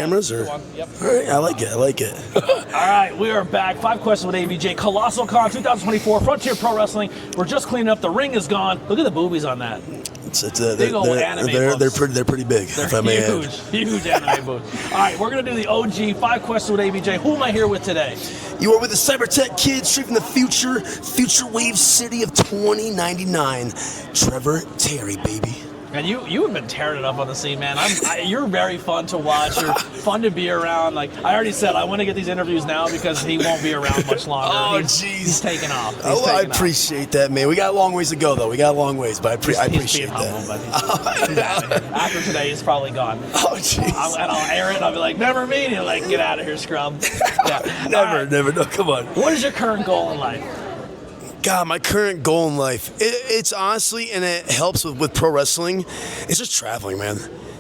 Cameras or? Yep. All right, I like it. All right, we are back. 5 questions with ABJ. Colossal Con 2024, Frontier Pro Wrestling. We're just cleaning up. The ring is gone. Look at the boobies on that. They're pretty big. If I may add. Huge anime boobs. All right, we're gonna do the OG 5 questions with ABJ. Who am I here with today? You are with the Cybertech Kid, straight from the future wave city of 2099. Trevor Terry, baby. And you have been tearing it up on the scene, man. You're very fun to watch. You're fun to be around. Like I already said, I want to get these interviews now because he won't be around much longer. Oh, jeez. He's taking off. I appreciate that, man. We got a long ways to go, though. But I appreciate that. After today, he's probably gone. Oh, jeez. And I'll air it, and I'll be like, never meet. And he'll like, get out of here, scrub. Yeah. Never. No, come on. What is your current goal in life? God, my current goal in life, it's honestly, and it helps with pro wrestling, it's just traveling, man.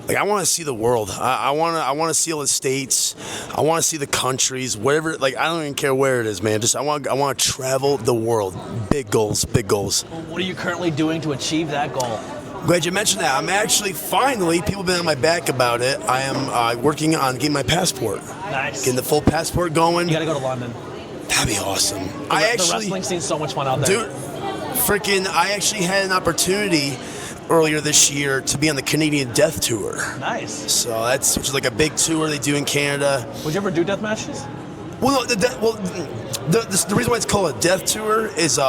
Like, I want to see the world. I want to see all the states. I want to see the countries, whatever. Like, I don't even care where it is, man. Just I want to travel the world. Big goals. What are you currently doing to achieve that goal? Glad you mentioned that. I'm actually, finally, people have been on my back about it. I am working on getting my passport. Nice. Getting the full passport going. You got to go to London. That'd be awesome. The wrestling scene's so much fun out there. Dude, I actually had an opportunity earlier this year to be on the Canadian Death Tour. Nice. So which is like a big tour they do in Canada. Would you ever do death matches? Well, no, the reason why it's called a death tour is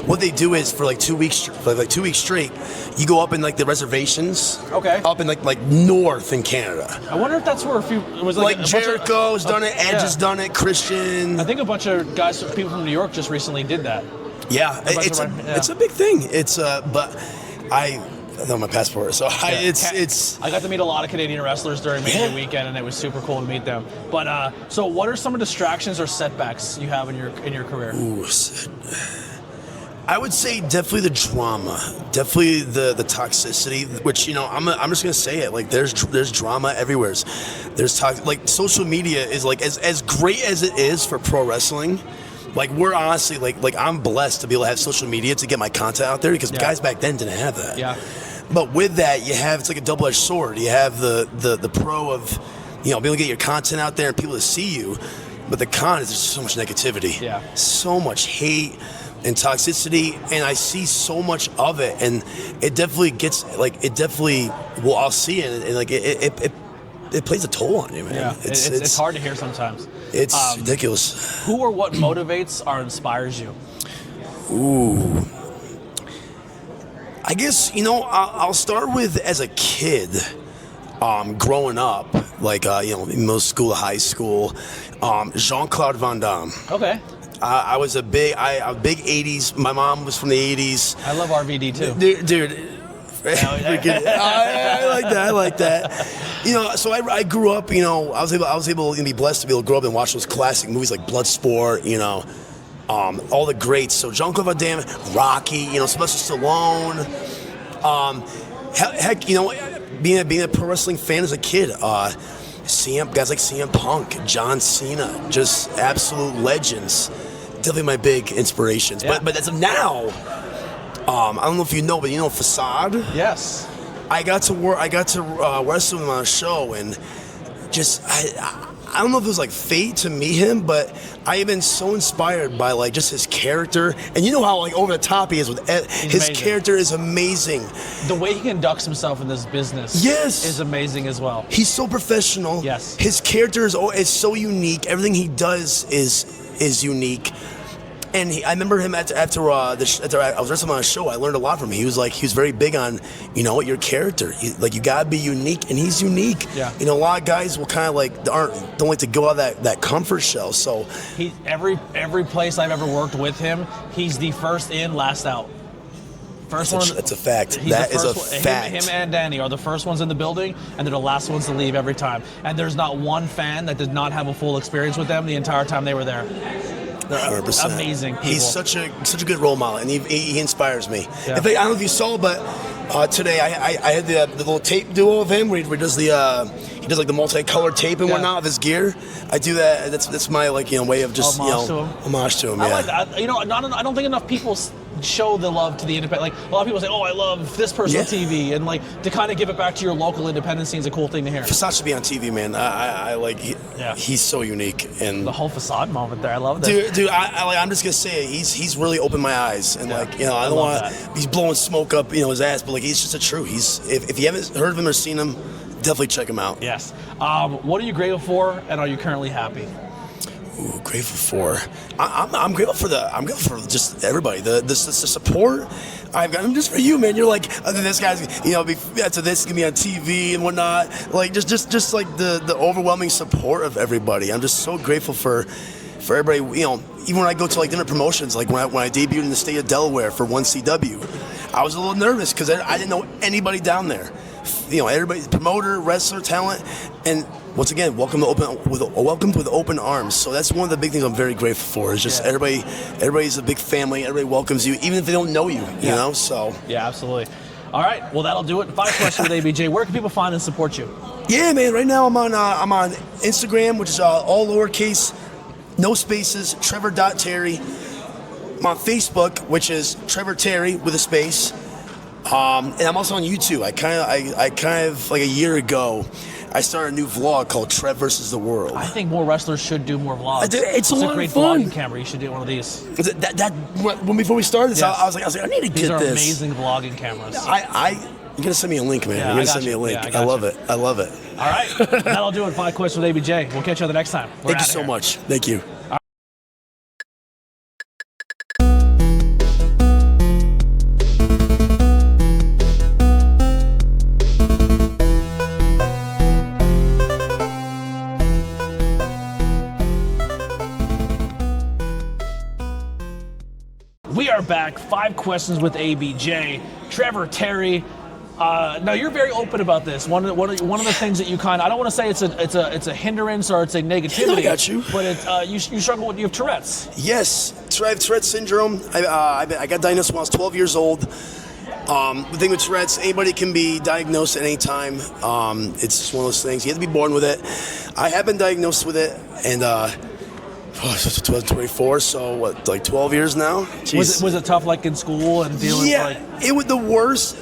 what they do is for like 2 weeks, straight, you go up in like the reservations. Okay. Up in like north in Canada. I wonder if that's where it was like Jericho's done it, Edge has done it, Christian. I think a bunch of people from New York just recently did that. Yeah, it's a big thing. But I know my passport, so I got to meet a lot of Canadian wrestlers during Mania weekend, and it was super cool to meet them. But so, what are some of the distractions or setbacks you have in your career? Ooh, I would say definitely the drama, definitely the toxicity. Which I'm just gonna say it. Like there's drama everywhere. There's like social media is like as great as it is for pro wrestling. Like we're honestly like I'm blessed to be able to have social media to get my content out there because guys back then didn't have that. Yeah. But with that, it's like a double-edged sword. You have the pro of being able to get your content out there and people to see you. But the con is there's so much negativity. Yeah. So much hate and toxicity, and I see so much of it, and it definitely gets I'll see it, and like it plays a toll on you, man. Yeah, it's hard to hear sometimes. It's ridiculous. Who or what motivates or inspires you? Ooh, I guess I'll start with as a kid, growing up, like middle school, high school, Jean-Claude Van Damme. Okay. I was a big 80s. My mom was from the 80s. I love RVD too. Dude. I like that. So I grew up. I was able to be blessed to be able to grow up and watch those classic movies like Bloodsport. All the greats. So Jean-Claude Van Damme, Rocky. Sylvester Stallone. Heck, being a pro wrestling fan as a kid. Guys like CM Punk, John Cena, just absolute legends. Definitely my big inspirations. Yeah. But as of now, I don't know if you know, but Facade. Yes. I got to wrestle him on a show, and just I don't know if it was like fate to meet him, but I have been so inspired by like just his character, and you know how like over the top he is with his character is amazing. The way he conducts himself in this business, is amazing as well. He's so professional. Yes. His character is so unique. Everything he does is unique. And I remember him after I was wrestling on a show. I learned a lot from him. He was very big on, your character. You gotta be unique, and he's unique. Yeah. A lot of guys will kind of like don't like to go out of that comfort shell. So every place I've ever worked with him, he's the first in, last out. That's a fact. That is a fact. Him and Danny are the first ones in the building, and they're the last ones to leave every time. And there's not one fan that did not have a full experience with them the entire time they were there. 100%. Amazing people. He's such a good role model, and he inspires me. Yeah. In fact, I don't know if you saw, but today I had the little tape duo of him where he does like the multicolored tape and whatnot of his gear. I do that. That's my way of just homage to him. homage to him. Yeah. I like that. I don't think enough people show the love to the independent. Like a lot of people say, "Oh, I love this person on TV," and like to kind of give it back to your local independent scene is a cool thing to hear. Facade should be on TV, man. I like. He's so unique, and the whole Facade moment there. I love that. Dude, I'm just gonna say it. He's really opened my eyes, and like I don't want. He's blowing smoke up his ass, but like he's just a true. If you haven't heard of him or seen him, definitely check him out. Yes. What are you grateful for, and are you currently happy? Ooh, grateful for. I'm grateful for just everybody. The support I've got. Just for you, man. You're like this guy's. After this is gonna be on TV and whatnot. Like just like the overwhelming support of everybody. I'm just so grateful for everybody. Even when I go to like different promotions, like when I debuted in the state of Delaware for 1CW, I was a little nervous because I didn't know anybody down there. Everybody, promoter, wrestler, talent, and once again, welcome with open arms. So that's one of the big things I'm very grateful for. Is just everybody's a big family. Everybody welcomes you, even if they don't know you. You know, so yeah, absolutely. All right, well that'll do it. 5 questions with ABJ. Where can people find and support you? Yeah, man. Right now I'm on Instagram, which is all lowercase, no spaces, Trevor.Terry. I'm on Facebook, which is Trevor Terry with a space. And I'm also on YouTube. I kind of like a year ago, I started a new vlog called Trev versus the World. I think more wrestlers should do more vlogs. It's a lot of great fun. vlogging camera. You should do one of these. Before we started this, I was like, I need to get this. These are amazing vlogging cameras. You're gonna send me a link, man. Yeah, You're gonna send me a link. Yeah, I love it. I love it. All right, that'll do it. 5 questions with ABJ. We'll catch you on the next time. Thank you so much. Thank you. We are back. 5 questions with ABJ. Trevor Terry. Now you're very open about this. One of the things that you I don't want to say it's a hindrance or it's a negativity. I got you. But you struggle with, you have Tourette's. Yes, Tourette's syndrome. I got diagnosed when I was 12 years old. The thing with Tourette's, anybody can be diagnosed at any time. It's just one of those things. You have to be born with it. I have been diagnosed with it, and 2024, so what, like 12 years now? Was it tough, like in school and dealing with like? It was the worst.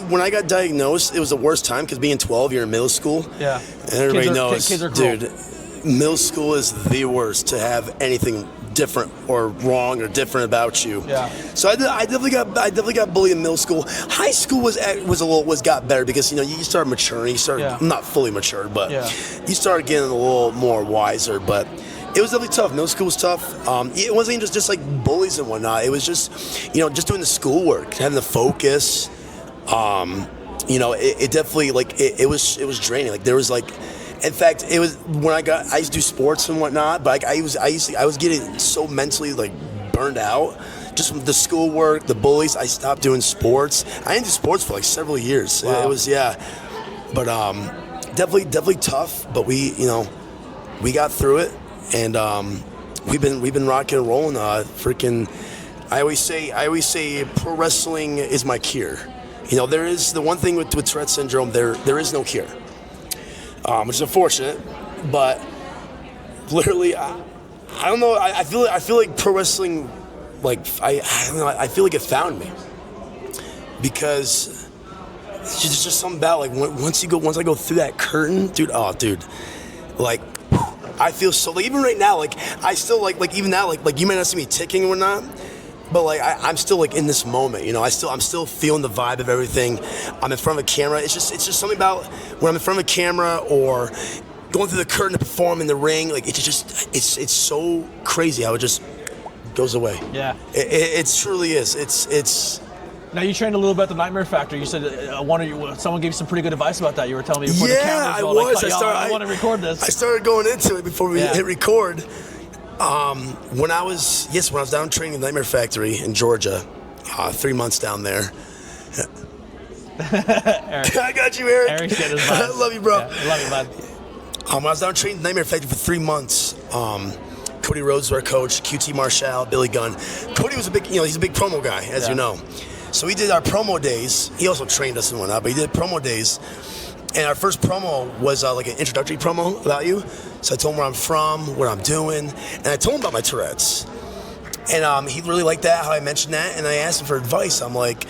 When I got diagnosed, it was the worst time because being 12, you're in middle school. Yeah. And everybody knows, kids are cruel. dude, middle school is the worst to have anything different or wrong or different about you. Yeah. So I definitely got bullied in middle school. High school got better because you start maturing. Not fully matured, but you start getting a little more wiser. But it was definitely tough. Middle school was tough. It wasn't even just like bullies and whatnot. It was just just doing the schoolwork, having the focus. It definitely it was draining. Like there was in fact, it was when I used to do sports and whatnot, but I was getting so mentally burned out just from the schoolwork, the bullies. I stopped doing sports. I didn't do sports for several years. Wow. It was but definitely tough. But we got through it, and we've been rocking and rolling. I always say pro wrestling is my cure. There is the one thing with Tourette's syndrome. There is no cure. Which is unfortunate, but literally, I don't know. I feel like pro wrestling, I don't know. I feel like it found me because it's just something about once I go through that curtain, dude. Oh, dude, I feel so even right now, I still even now, you might not see me ticking and whatnot. But I'm still in this moment, I'm still feeling the vibe of everything. I'm in front of a camera. It's just something about when I'm in front of a camera or going through the curtain to perform in the ring. It's so crazy how it just goes away. Yeah, it truly is. It's. Now you trained a little bit at the Nightmare Factory. You said someone gave you some pretty good advice about that. You were telling me before the camera. I was. I want to record this. I started going into it before we hit record. When I was down training in the Nightmare Factory in Georgia, 3 months down there. Eric. I got you, Eric. Eric's getting his I love you, bro. Yeah, I love you, bud. When I was down training in the Nightmare Factory for 3 months, Cody Rhodes was our coach, QT Marshall, Billy Gunn. Cody was he's a big promo guy, as you know. So we did our promo days. He also trained us and whatnot, but he did promo days. And our first promo was an introductory promo about you. So I told him where I'm from, what I'm doing, and I told him about my Tourette's. And he really liked that, how I mentioned that, and I asked him for advice. I'm like,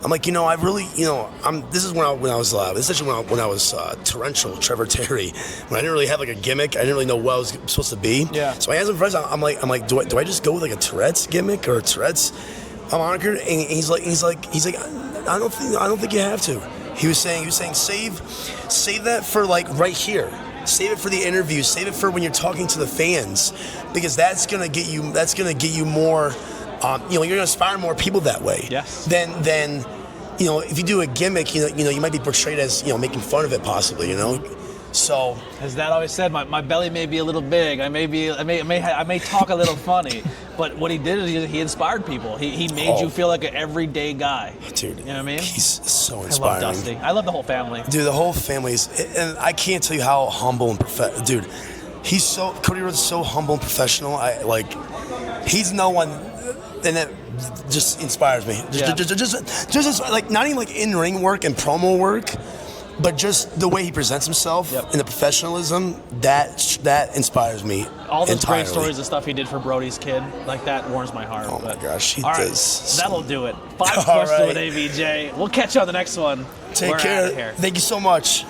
I really, this is when I was, especially when I was torrential Trevor Terry, when I didn't really have like a gimmick, I didn't really know what I was supposed to be. Yeah. So I asked him for advice. I'm like, do I just go with like a Tourette's gimmick or a Tourette's moniker? And he's like, I don't think you have to. He was saying, save that for like right here. Save it for the interviews. Save it for when you're talking to the fans, because that's gonna get you more. You're gonna inspire more people that way. Yes. Than if you do a gimmick, you might be portrayed as making fun of it possibly. So, as Dad always said, my belly may be a little big. I may talk a little funny, but what he did is he inspired people. He made you feel like an everyday guy. Dude, you know what I mean? He's so inspiring. I love Dusty. I love the whole family. Dude, the whole family's, and I can't tell you how humble and Dude, Cody Rhodes is so humble and professional. He's no one, and that just inspires me. Just like not even like in ring work and promo work. But just the way he presents himself and the professionalism, that inspires me. All those entirely. great stories of stuff he did for Brody's kid, like that warms my heart. Oh my gosh, he all right, does. That'll do it. 5 questions with ABJ. We'll catch you on the next one. Take care. Thank you so much.